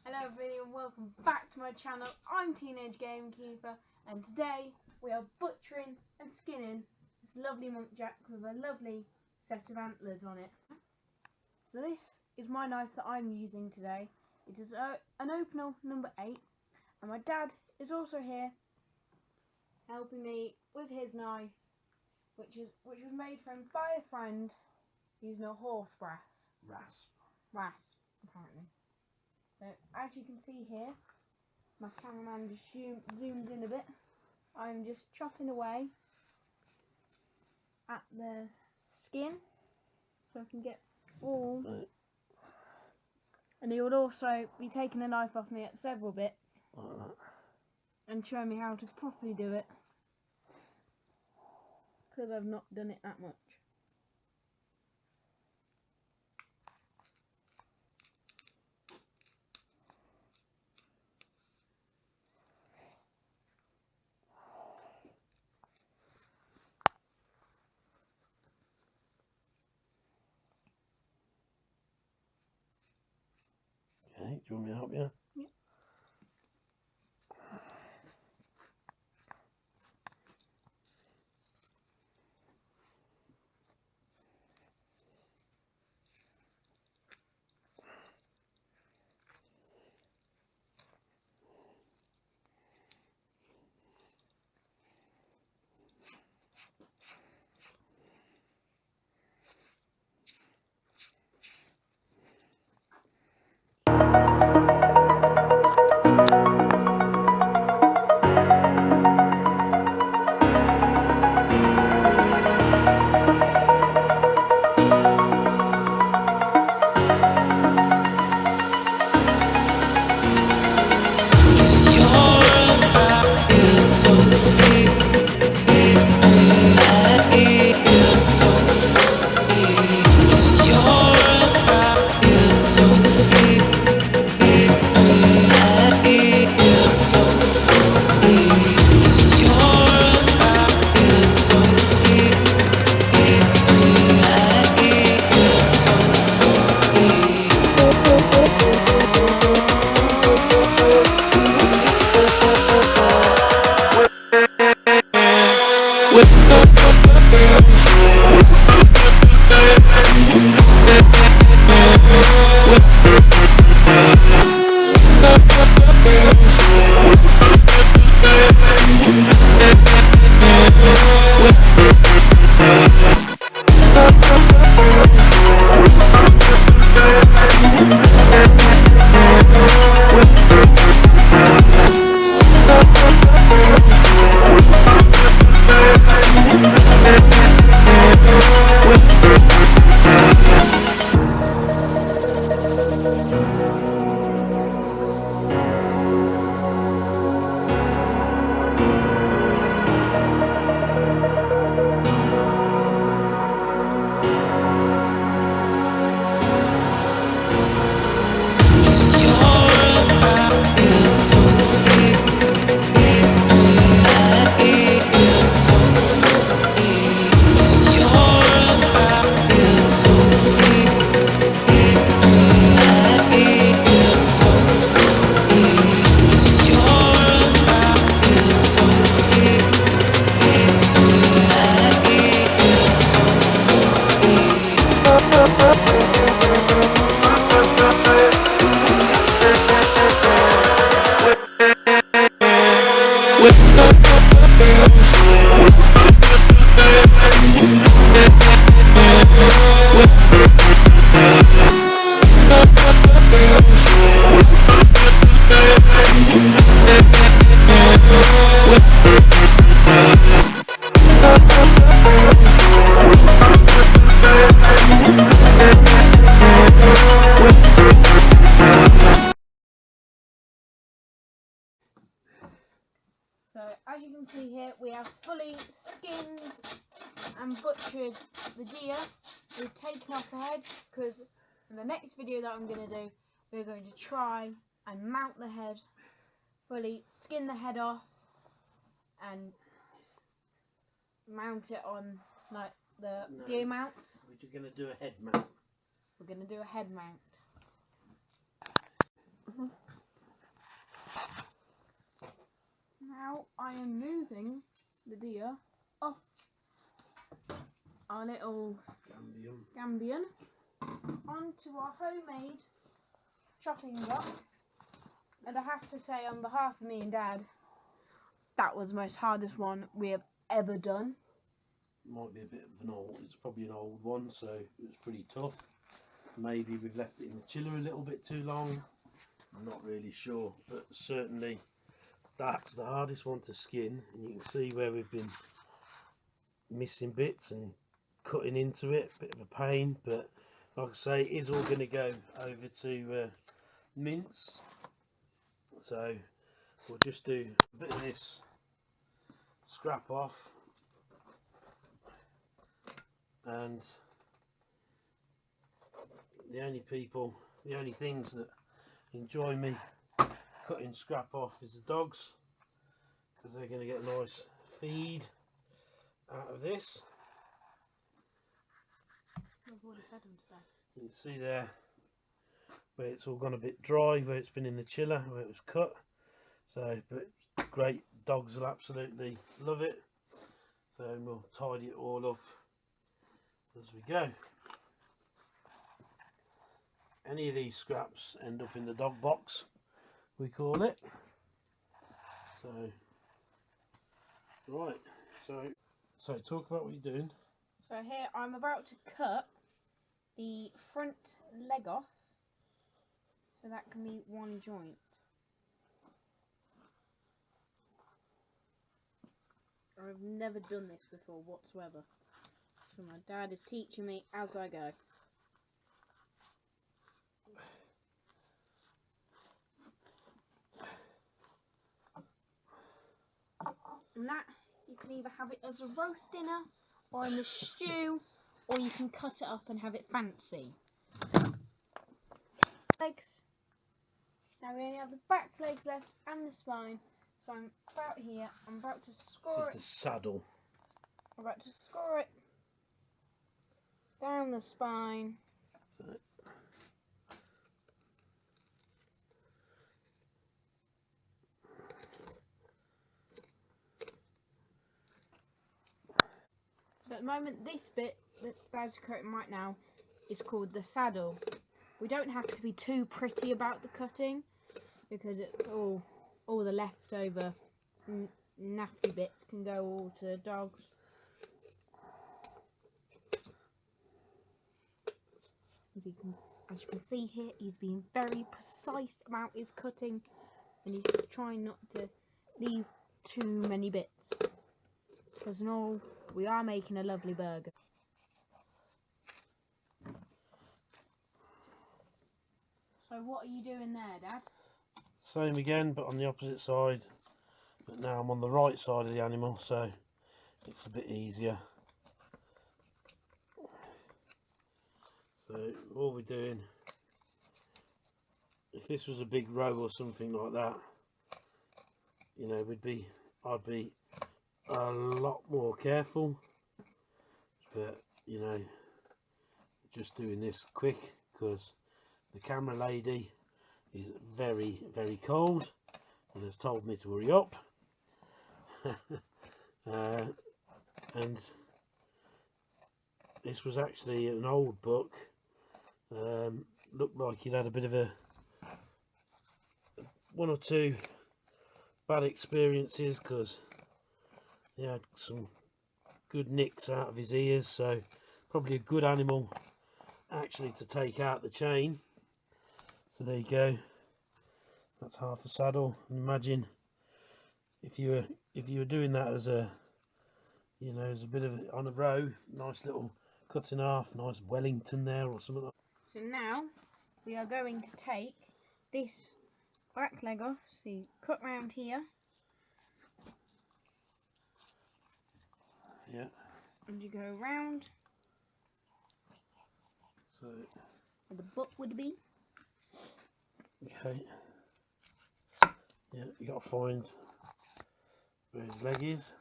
Hello everybody and welcome back to my channel. I'm Teenage Gamekeeper and today we are butchering and skinning this lovely muntjac with a lovely set of antlers on it. So this is my knife that I'm using today. It is an Opinel number 8 and my dad is also here helping me with his knife which was made for him by a friend using a horse rasp apparently. So as you can see here, my cameraman just zooms in a bit. I'm just chopping away at the skin so I can get all. And he would also be taking the knife off me at several bits and showing me how to properly do it, because I've not done it that much. Okay, do you want me to help you? Yeah. So as you can see here, we have fully skinned and butchered the deer. We've taken off the head because in the next video that I'm going to do, we're going to try and mount the head, fully skin the head off and mount it on like the deer mount. We're going to do a head mount. We're going to do a head mount. Now I am moving the deer off our little Gambian onto our homemade chopping block. And I have to say, on behalf of me and Dad, that was the most hardest one we have ever done. Might be a bit of an old, it's probably an old one, so it was pretty tough. Maybe we've left it in the chiller a little bit too long. I'm not really sure, but certainly that's the hardest one to skin. And you can see where we've been missing bits and cutting into it. Bit of a pain, but like I say, it is all going to go over to mince. So we'll just do a bit of this scrap off, and the only things that enjoy me cutting scrap off is the dogs, because they're going to get a nice feed out of this. You can see there where it's all gone a bit dry, where it's been in the chiller, where it was cut. So, but it's great, dogs will absolutely love it. So we'll tidy it all up as we go. Any of these scraps end up in the dog box, we call it. So, right, so talk about what you're doing. So here I'm about to cut the front leg off, so that can be one joint. I've never done this before whatsoever, so my dad is teaching me as I go. And that, you can either have it as a roast dinner or in the stew, or you can cut it up and have it fancy. Legs. Now we only have the back legs left and the spine. So I'm about here, I'm about to score it. This is the saddle. I'm about to score it down the spine. So at the moment, this bit that Dad's cutting right now is called the saddle. We don't have to be too pretty about the cutting, because it's all the leftover nasty bits can go all to the dogs. As you can see here, he's being very precise about his cutting, and he's trying not to leave too many bits, because in all, we are making a lovely burger. So what are you doing there, Dad? Same again, but on the opposite side. But now I'm on the right side of the animal, so it's a bit easier. So all we're doing, if this was a big row or something like that, you know, I'd be a lot more careful. But you know, just doing this quick because the camera lady is very, very cold and has told me to hurry up. And this was actually an old book. Looked like he'd had a bit of one or two bad experiences, because he had some good nicks out of his ears, so probably a good animal actually to take out the chain. So there you go, that's half a saddle. Imagine if you were doing that as a, you know, as a bit of on a row, nice little cut in half, nice Wellington there or something like that. So now we are going to take this back leg off, so you cut round here. Yeah. And you go round. So where the butt would be. Okay. Yeah, you got to find where his leg is.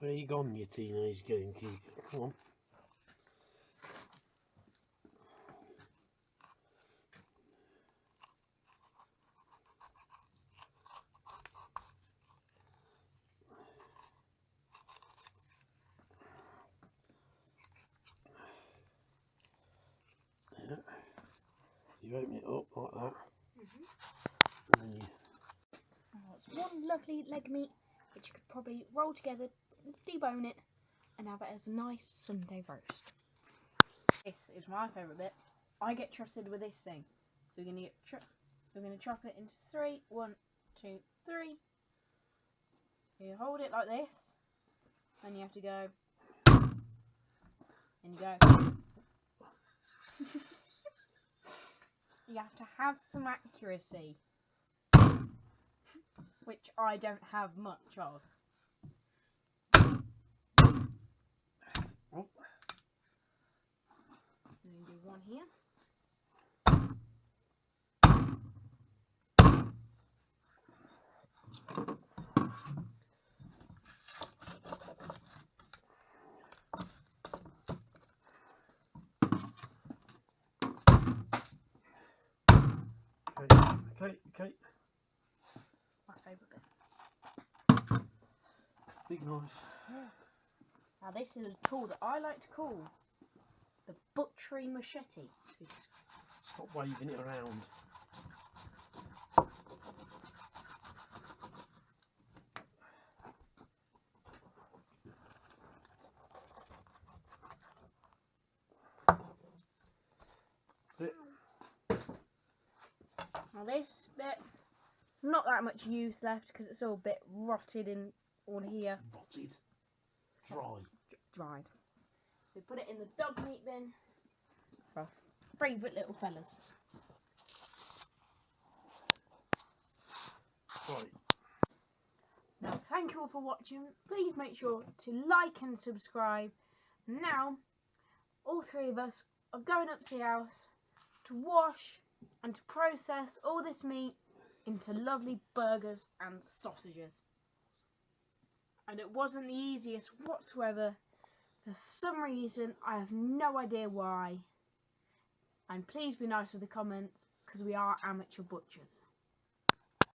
Where you gone, you teenage gamekeeper? Come on. Yeah. You open it up like that. And then you... Oh, it's one lovely leg meat which you could probably roll together, debone it, and have it as a nice Sunday roast. This is my favourite bit. I get trusted with this thing, so we're gonna chop it into 3. 1, 2, 3. You hold it like this, and you have to go, and you go. You have to have some accuracy, which I don't have much of. Oh. And then do one here. Okay. My favourite bit. Big knife. Yeah. Now this is a tool that I like to call the butchery machete. Stop waving it around. That's it. Now this bit, not that much use left because it's all a bit rotted in all here. Rotted. Dry. Dried. We put it in the dog meat bin for our favourite little fellas. Right. Now thank you all for watching. Please make sure to like and subscribe. Now all 3 of us are going up to the house to wash and to process all this meat into lovely burgers and sausages. And it wasn't the easiest whatsoever. For some reason, I have no idea why. And please be nice with the comments, because we are amateur butchers.